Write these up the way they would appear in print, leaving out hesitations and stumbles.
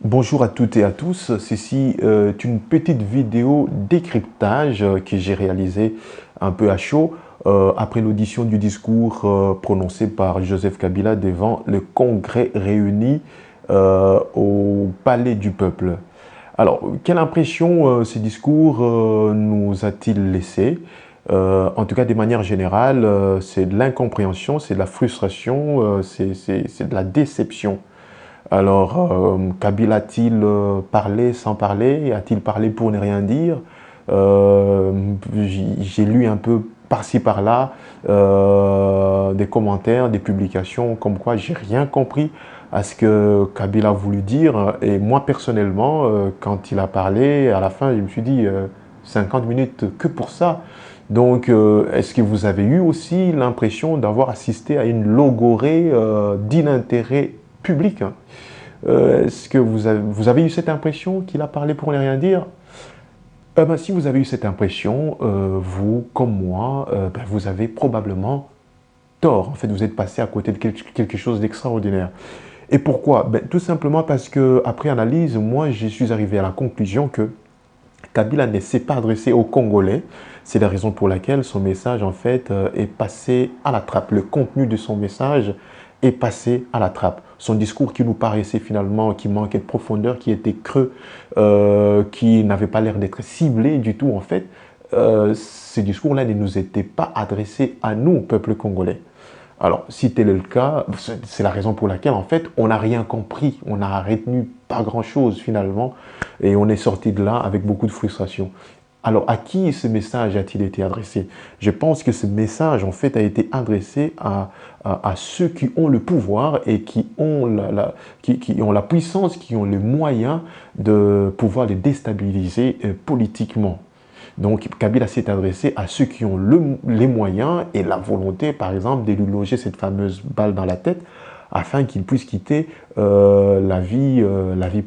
Bonjour à toutes et à tous, ceci est une petite vidéo décryptage que j'ai réalisée un peu à chaud après l'audition du discours prononcé par Joseph Kabila devant le Congrès réuni au Palais du Peuple. Alors, quelle impression ce discours nous a-t-il laissé? En tout cas, de manière générale, c'est de l'incompréhension, c'est de la frustration, c'est de la déception. Alors, Kabila a-t-il parlé sans parler? A-t-il parlé pour ne rien dire? J'ai lu un peu par-ci par-là des commentaires, des publications comme quoi j'ai rien compris à ce que Kabila a voulu dire. Et moi personnellement, quand il a parlé, à la fin, je me suis dit 50 minutes que pour ça. Donc, est-ce que vous avez eu aussi l'impression d'avoir assisté à une logorée d'inintérêt public, hein? Est-ce que vous avez eu cette impression qu'il a parlé pour ne rien dire? Ben, si vous avez eu cette impression, vous, comme moi, ben, vous avez probablement tort. En fait, vous êtes passé à côté de quelque chose d'extraordinaire. Et pourquoi? Ben, tout simplement parce que, après analyse, moi, je suis arrivé à la conclusion que Kabila ne s'est pas adressé aux Congolais. C'est la raison pour laquelle son message, en fait, est passé à la trappe. Le contenu de son message est passé à la trappe. Son discours qui nous paraissait finalement, qui manquait de profondeur, qui était creux, qui n'avait pas l'air d'être ciblé du tout, en fait, ce discours-là ne nous était pas adressé à nous, peuple congolais. Alors, si tel est le cas, c'est la raison pour laquelle, en fait, on n'a rien compris, on n'a retenu pas grand-chose finalement, et on est sorti de là avec beaucoup de frustration. Alors, à qui ce message a-t-il été adressé? Je pense que ce message, en fait, a été adressé à ceux qui ont le pouvoir et qui ont qui ont la puissance, qui ont les moyens de pouvoir les déstabiliser politiquement. Donc, Kabila s'est adressé à ceux qui ont les moyens et la volonté, par exemple, de lui loger cette fameuse balle dans la tête afin qu'il puisse quitter la vie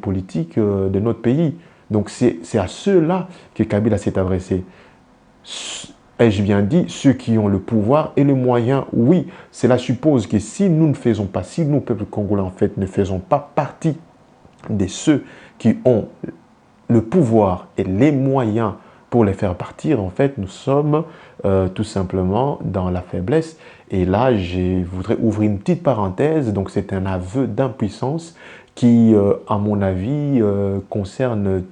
politique de notre pays. Donc, c'est à ceux-là que Kabila s'est adressé. Ai-je bien dit, ceux qui ont le pouvoir et les moyens? Oui, cela suppose que si nous ne faisons pas, si nous, peuple congolais, en fait, ne faisons pas partie de ceux qui ont le pouvoir et les moyens pour les faire partir, en fait, nous sommes tout simplement dans la faiblesse. Et là, je voudrais ouvrir une petite parenthèse. Donc, c'est un aveu d'impuissance qui, à mon avis, concerne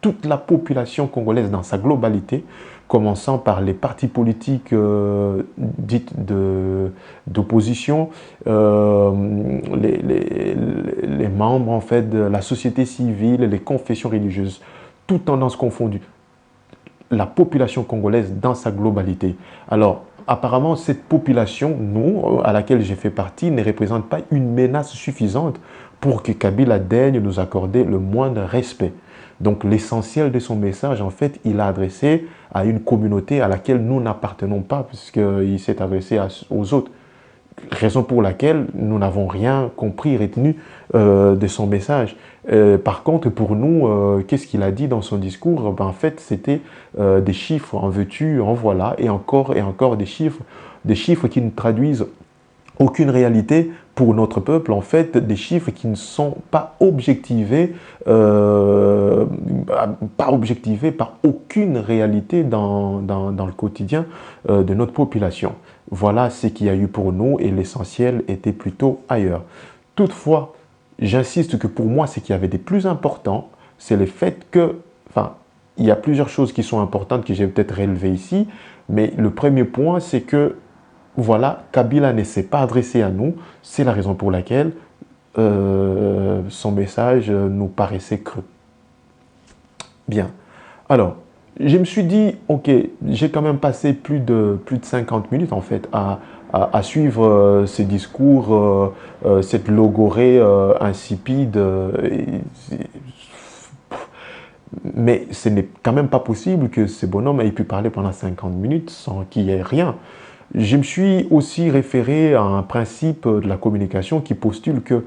toute la population congolaise dans sa globalité, commençant par les partis politiques dites d'opposition, les membres en fait de la société civile, les confessions religieuses, toutes tendances confondues, la population congolaise dans sa globalité. Alors, apparemment, cette population, nous, à laquelle j'ai fait partie, ne représente pas une menace suffisante pour que Kabila daigne nous accorder le moindre respect. Donc, l'essentiel de son message, en fait, il a adressé à une communauté à laquelle nous n'appartenons pas, puisqu'il s'est adressé aux autres. Raison pour laquelle nous n'avons rien compris, retenu de son message. Par contre, pour nous, qu'est-ce qu'il a dit dans son discours? Ben, en fait, c'était des chiffres, en veux-tu, en voilà, et encore des chiffres qui ne traduisent aucune réalité pour notre peuple, en fait, des chiffres qui ne sont pas objectivés, par aucune réalité dans le quotidien de notre population. Voilà ce qu'il y a eu pour nous et l'essentiel était plutôt ailleurs. Toutefois, j'insiste que pour moi, ce qui avait des plus importants, c'est le fait que, enfin, il y a plusieurs choses qui sont importantes que j'ai peut-être relevées ici, mais le premier point, c'est que voilà, Kabila ne s'est pas adressé à nous. C'est la raison pour laquelle son message nous paraissait creux. Bien. Alors, je me suis dit, ok, j'ai quand même passé plus de 50 minutes en fait à suivre ces discours, cette logorée insipide. Mais ce n'est quand même pas possible que ce bonhomme ait pu parler pendant 50 minutes sans qu'il y ait rien. Je me suis aussi référé à un principe de la communication qui postule que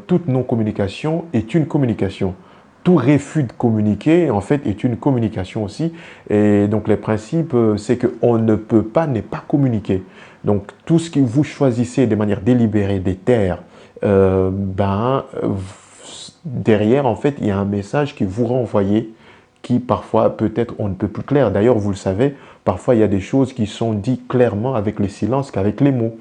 toute non-communication est une communication. Tout refus de communiquer, en fait, est une communication aussi. Et donc, les principes, c'est qu'on ne peut pas ne pas communiquer. Donc, tout ce que vous choisissez de manière délibérée des terres derrière, en fait, il y a un message qui vous renvoyé, qui parfois peut-être on ne peut plus clair. D'ailleurs, vous le savez, parfois il y a des choses qui sont dites clairement avec le silence qu'avec les mots.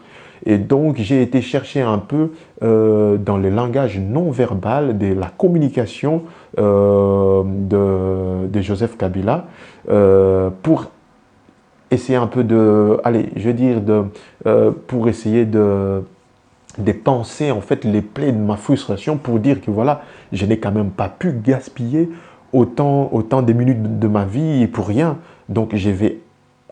Et donc, j'ai été chercher un peu dans le langage non verbal de la communication de Joseph Kabila pour essayer un peu de, allez, je veux dire, pour essayer de penser en fait les plaies de ma frustration pour dire que voilà, je n'ai quand même pas pu gaspiller autant des minutes de ma vie pour rien. Donc, je vais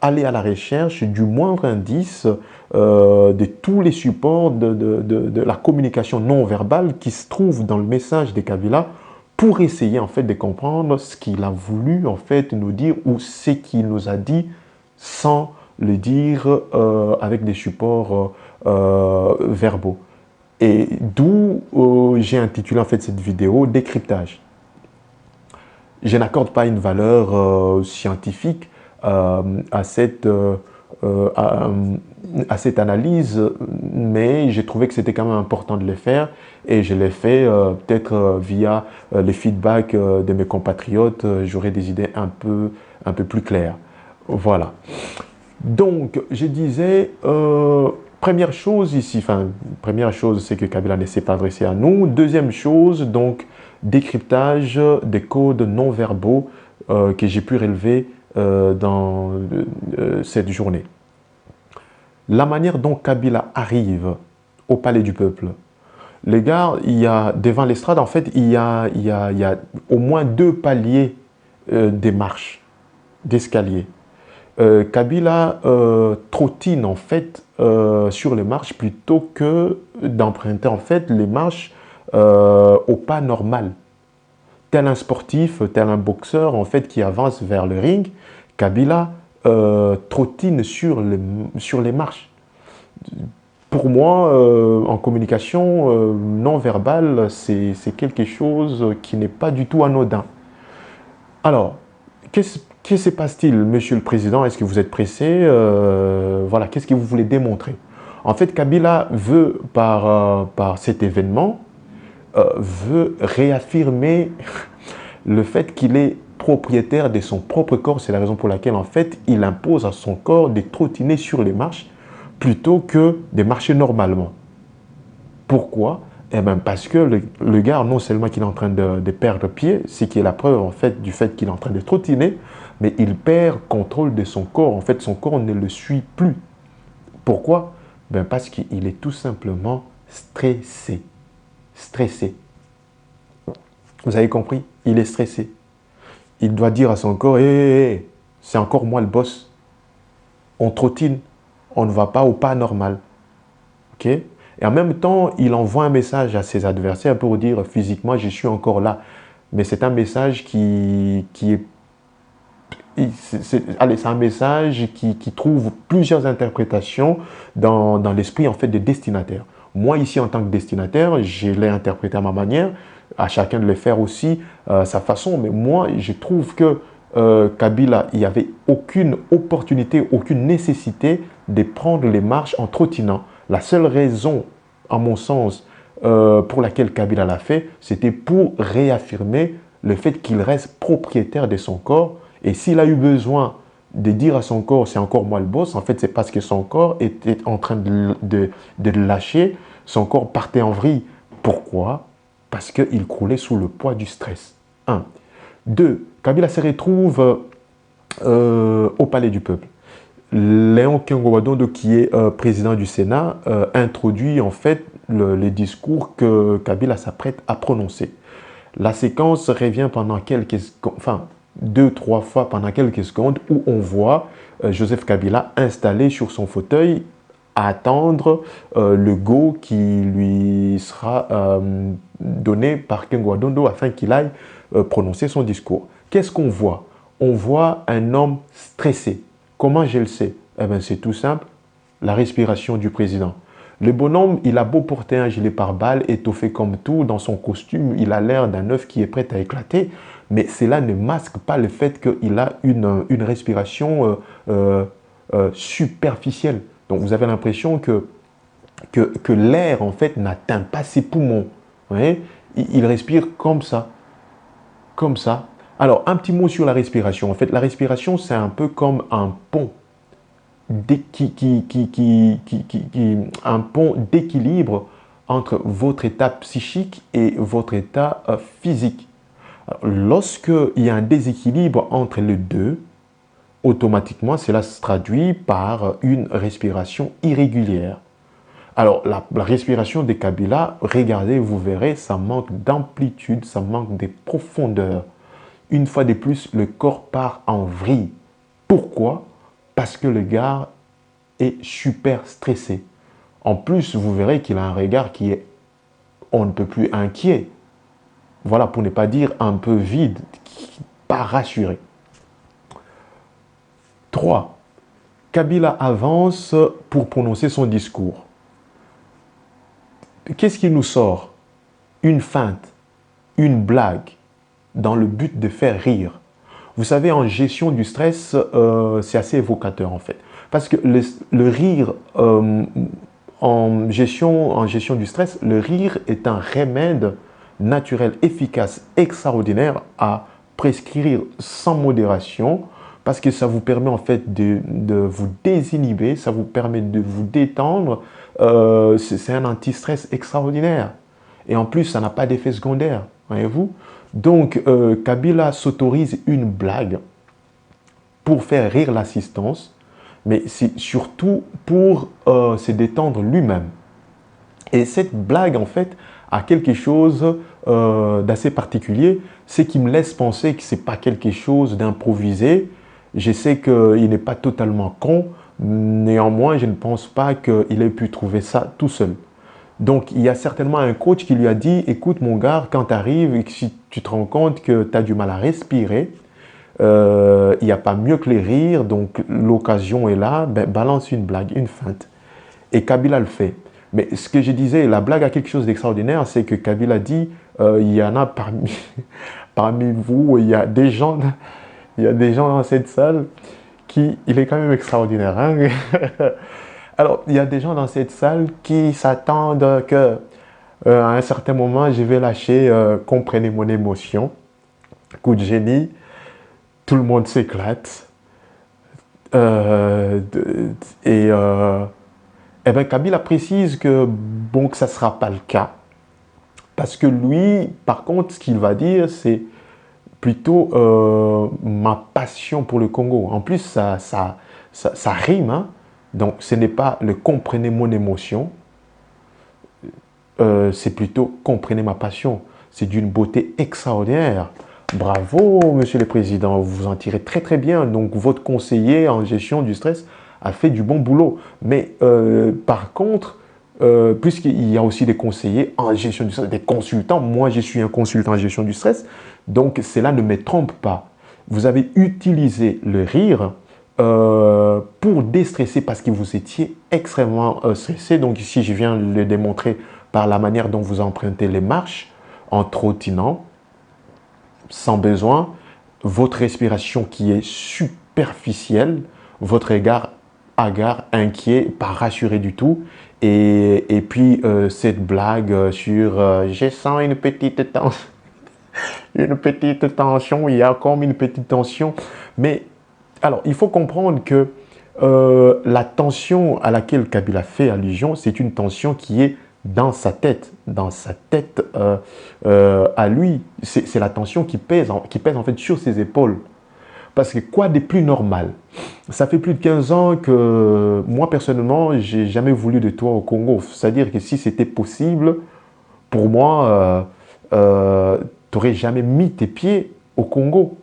aller à la recherche du moindre indice de tous les supports de la communication non verbale qui se trouve dans le message de Kabila pour essayer en fait de comprendre ce qu'il a voulu en fait nous dire ou ce qu'il nous a dit sans le dire avec des supports verbaux. Et d'où j'ai intitulé en fait cette vidéo décryptage. Je n'accorde pas une valeur scientifique à cette analyse, mais j'ai trouvé que c'était quand même important de le faire et je l'ai fait peut-être via les feedbacks de mes compatriotes, j'aurai des idées un peu plus claires. Voilà. Donc, je disais, première chose ici, enfin, première chose, c'est que Kabila ne s'est pas adressé à nous. Deuxième chose, donc, décryptage des codes non verbaux que j'ai pu relever dans cette journée. La manière dont Kabila arrive au Palais du Peuple. Les gars, il y a, devant l'estrade, en fait, il y a au moins 2 paliers des marches, d'escalier. Kabila trottine en fait sur les marches plutôt que d'emprunter en fait les marches au pas normal. Tel un sportif, tel un boxeur en fait qui avance vers le ring, Kabila trottine sur les marches. Pour moi, en communication non verbale, c'est quelque chose qui n'est pas du tout anodin. Alors, que se passe-t-il, Monsieur le Président? Est-ce que vous êtes pressé? Voilà, qu'est-ce que vous voulez démontrer? En fait, Kabila veut, par cet événement, veut réaffirmer le fait qu'il est propriétaire de son propre corps. C'est la raison pour laquelle, en fait, il impose à son corps de trottiner sur les marches plutôt que de marcher normalement. Pourquoi? Eh bien, parce que le gars, non seulement qu'il est en train de perdre pied, ce qui est la preuve en fait du fait qu'il est en train de trottiner, mais il perd contrôle de son corps. En fait, son corps ne le suit plus. Pourquoi? Ben parce qu'il est tout simplement stressé. Stressé. Vous avez compris? Il est stressé. Il doit dire à son corps, hé, c'est encore moi le boss. On trottine, on ne va pas au pas normal. Ok? Et en même temps, il envoie un message à ses adversaires pour dire physiquement, je suis encore là. Mais c'est un message qui est... C'est un message qui trouve plusieurs interprétations dans l'esprit en fait des destinataires. Moi, ici, en tant que destinataire, je l'ai interprété à ma manière, à chacun de le faire aussi sa façon. Mais moi, je trouve que Kabila, il n'y avait aucune opportunité, aucune nécessité de prendre les marches en trottinant. La seule raison, à mon sens, pour laquelle Kabila l'a fait, c'était pour réaffirmer le fait qu'il reste propriétaire de son corps. Et s'il a eu besoin de dire à son corps, c'est encore moi le boss, en fait, c'est parce que son corps était en train de le lâcher. Son corps partait en vrille. Pourquoi? Parce qu'il croulait sous le poids du stress. 1. 2. Kabila se retrouve au Palais du Peuple. Léon Kengo-Wadondo, qui est président du Sénat, introduit en fait les discours que Kabila s'apprête à prononcer. La séquence revient pendant quelques secondes, enfin 2-3 fois pendant quelques secondes où on voit Joseph Kabila installé sur son fauteuil à attendre le go qui lui sera donné par Kengo-Wadondo afin qu'il aille prononcer son discours. Qu'est-ce qu'on voit? On voit un homme stressé. Comment je le sais? Eh bien, c'est tout simple, la respiration du président. Le bonhomme, il a beau porter un gilet pare-balles, étoffé comme tout, dans son costume, il a l'air d'un œuf qui est prêt à éclater, mais cela ne masque pas le fait qu'il a une respiration superficielle. Donc, vous avez l'impression que que l'air, en fait, n'atteint pas ses poumons. Vous voyez, il respire comme ça. Comme ça. Alors, un petit mot sur la respiration. En fait, la respiration, c'est un peu comme un pont un pont d'équilibre entre votre état psychique et votre état physique. Lorsqu'il y a un déséquilibre entre les deux, automatiquement, cela se traduit par une respiration irrégulière. Alors, la respiration des Kabila, regardez, vous verrez, ça manque d'amplitude, ça manque de profondeur. Une fois de plus, le corps part en vrille. Pourquoi? Parce que le gars est super stressé. En plus, vous verrez qu'il a un regard qui est, on ne peut plus inquiet. Voilà, pour ne pas dire un peu vide, pas rassuré. 3. Kabila avance pour prononcer son discours. Qu'est-ce qui nous sort? Une feinte, une blague, dans le but de faire rire. Vous savez, en gestion du stress, c'est assez évocateur en fait. Parce que le rire, en gestion du stress, le rire est un remède naturel, efficace, extraordinaire à prescrire sans modération parce que ça vous permet en fait de vous désinhiber, ça vous permet de vous détendre. C'est un anti-stress extraordinaire. Et en plus, ça n'a pas d'effet secondaire, voyez-vous. Donc, Kabila s'autorise une blague pour faire rire l'assistance, mais c'est surtout pour se détendre lui-même. Et cette blague, en fait, a quelque chose d'assez particulier, c'est qu'il me laisse penser que ce n'est pas quelque chose d'improvisé. Je sais qu'il n'est pas totalement con, néanmoins, je ne pense pas qu'il ait pu trouver ça tout seul. Donc, il y a certainement un coach qui lui a dit, écoute mon gars, quand tu arrives et que si tu te rends compte que tu as du mal à respirer, il n'y a pas mieux que les rires, donc l'occasion est là, ben, balance une blague, une feinte. Et Kabila le fait. Mais ce que je disais, la blague a quelque chose d'extraordinaire, c'est que Kabila dit, il y en a parmi vous, il y a des gens dans cette salle qui, il est quand même extraordinaire. Hein. Alors, il y a des gens dans cette salle qui s'attendent que à un certain moment, je vais lâcher, comprenez mon émotion. Coup de génie, tout le monde s'éclate. Et bien, Kabila précise que, bon, que ça ne sera pas le cas. Parce que lui, par contre, ce qu'il va dire, c'est plutôt ma passion pour le Congo. En plus, ça rime, hein. Donc, ce n'est pas le comprenez mon émotion, c'est plutôt comprenez ma passion. C'est d'une beauté extraordinaire. Bravo, monsieur le président, vous vous en tirez très très bien. Donc, votre conseiller en gestion du stress a fait du bon boulot. Mais par contre, puisqu'il y a aussi des conseillers en gestion du stress, des consultants, moi je suis un consultant en gestion du stress, donc cela ne me trompe pas. Vous avez utilisé le rire pour déstresser parce que vous étiez extrêmement stressé. Donc ici, je viens le démontrer par la manière dont vous empruntez les marches en trottinant, sans besoin, votre respiration qui est superficielle, votre regard hagard, inquiet, pas rassuré du tout, et puis cette blague sur je sens une petite tension, une petite tension, il y a comme une petite tension, mais alors, il faut comprendre que la tension à laquelle Kabila fait allusion, c'est une tension qui est dans sa tête à lui. C'est la tension qui pèse en fait sur ses épaules. Parce que quoi de plus normal? Ça fait plus de 15 ans que moi, personnellement, j'ai jamais voulu de toi au Congo. C'est-à-dire que si c'était possible, pour moi, tu n'aurais jamais mis tes pieds au Congo.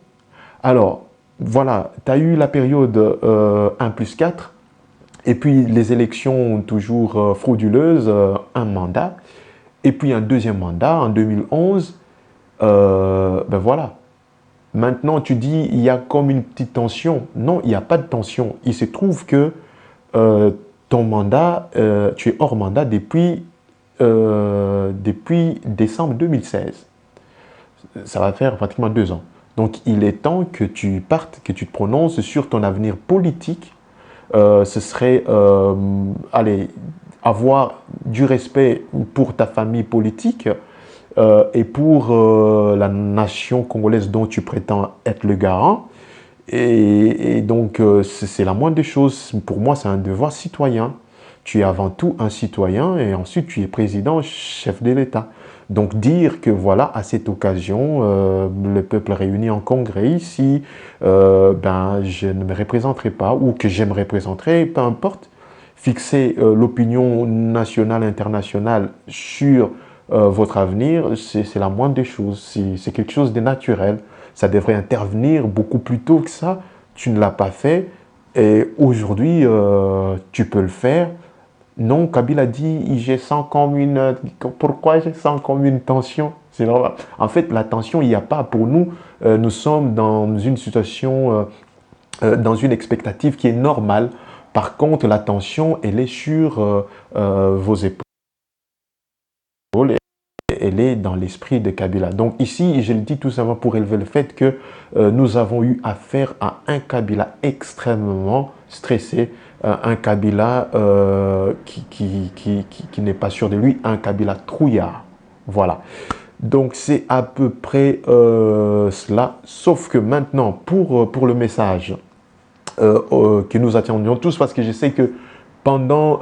Alors, voilà, tu as eu la période 1+4, et puis les élections toujours frauduleuses, un mandat, et puis un deuxième mandat en 2011. Ben voilà. Maintenant, tu dis, il y a comme une petite tension. Non, il n'y a pas de tension. Il se trouve que ton mandat, tu es hors mandat depuis décembre 2016. Ça va faire pratiquement 2 ans. Donc, il est temps que tu partes, que tu te prononces sur ton avenir politique. Ce serait, allez, avoir du respect pour ta famille politique et pour la nation congolaise dont tu prétends être le garant. Et donc, c'est la moindre des choses. Pour moi, c'est un devoir citoyen. Tu es avant tout un citoyen et ensuite tu es président, chef de l'État. Donc dire que voilà, à cette occasion, le peuple réuni en congrès ici, ben, je ne me représenterai pas ou que je me représenterai, peu importe, fixer l'opinion nationale, internationale sur votre avenir, c'est la moindre des choses. C'est quelque chose de naturel. Ça devrait intervenir beaucoup plus tôt que ça. Tu ne l'as pas fait et aujourd'hui, tu peux le faire. Non, Kabila dit, je sens comme une... Pourquoi je sens comme une tension? C'est normal. En fait, la tension, il n'y a pas pour nous. Nous sommes dans une situation, dans une expectative qui est normale. Par contre, la tension, elle est sur vos épaules. Elle est dans l'esprit de Kabila. Donc ici, je le dis tout simplement pour élever le fait que nous avons eu affaire à un Kabila extrêmement stressé, un Kabila qui n'est pas sûr de lui, un Kabila trouillard. Voilà. Donc c'est à peu près cela, sauf que maintenant, pour le message que nous attendions tous, parce que je sais que pendant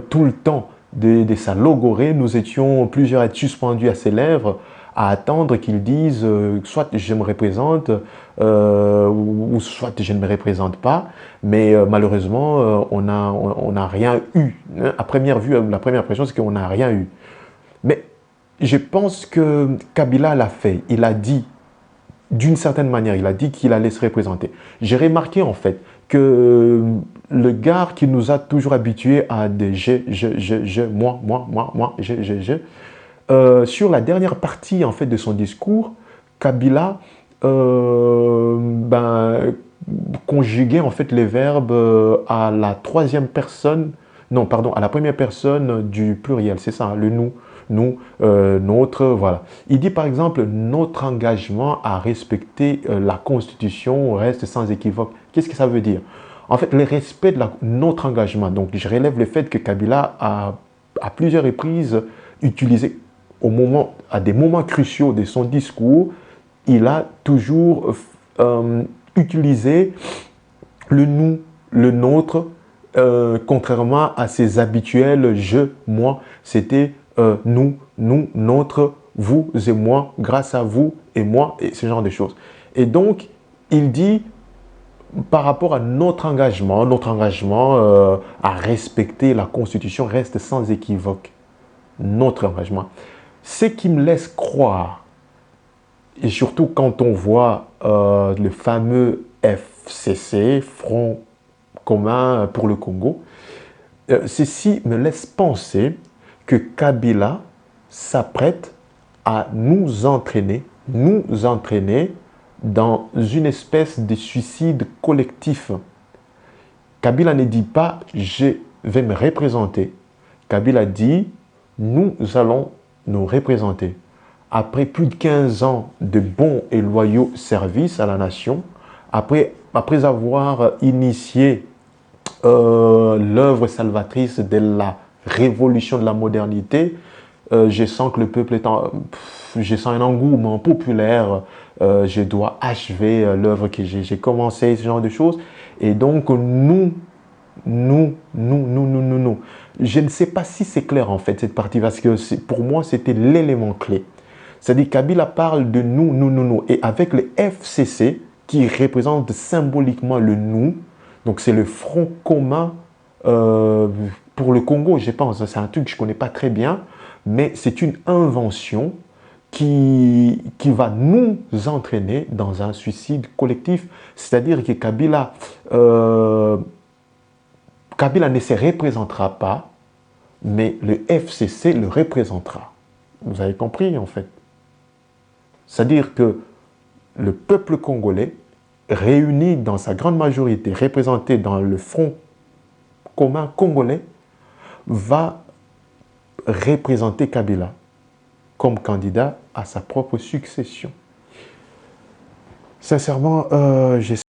tout le temps de sa logorée, nous étions plusieurs à être suspendus à ses lèvres, à attendre qu'il dise soit je me représente ou soit je ne me représente pas. Mais malheureusement, on n'a rien eu. À première vue, la première impression, c'est qu'on n'a rien eu. Mais je pense que Kabila l'a fait. Il a dit, d'une certaine manière, il a dit qu'il allait se représenter. J'ai remarqué en fait que le gars qui nous a toujours habitués à des moi, sur la dernière partie en fait de son discours, Kabila ben, conjuguait en fait les verbes à la troisième personne, non pardon, à la première personne du pluriel, c'est ça, hein, le nous, notre, voilà. Il dit par exemple, notre engagement à respecter la Constitution reste sans équivoque. Qu'est-ce que ça veut dire? En fait, le respect de notre engagement. Donc, je relève le fait que Kabila a, à plusieurs reprises, utilisé à des moments cruciaux de son discours, il a toujours utilisé le nous, le nôtre, contrairement à ses habituels je, moi. C'était nous, notre, vous et moi, grâce à vous et moi, et ce genre de choses. Et donc, il dit, par rapport à notre engagement à respecter la Constitution reste sans équivoque. Notre engagement. Ce qui me laisse croire, et surtout quand on voit le fameux FCC, Front commun pour le Congo, ceci me laisse penser que Kabila s'apprête à nous entraîner dans une espèce de suicide collectif. Kabila ne dit pas « je vais me représenter ». Kabila dit « nous allons nous représenter ». Après plus de 15 ans de bons et loyaux services à la nation, après avoir initié l'œuvre salvatrice de la révolution de la modernité, je sens que le peuple est je sens un engouement populaire, je dois achever l'œuvre que j'ai commencé, ce genre de choses. Et donc, nous. Je ne sais pas si c'est clair en fait cette partie, parce que pour moi, c'était l'élément clé. C'est-à-dire Kabila parle de nous. Et avec le FCC, qui représente symboliquement le nous, donc c'est le Front commun pour le Congo, je pense. C'est un truc que je ne connais pas très bien, mais c'est une invention qui va nous entraîner dans un suicide collectif. C'est-à-dire que Kabila ne se représentera pas, mais le FCC le représentera. Vous avez compris en fait. C'est-à-dire que le peuple congolais, réuni dans sa grande majorité, représenté dans le Front commun congolais, va représenter Kabila comme candidat à sa propre succession. Sincèrement, j'espère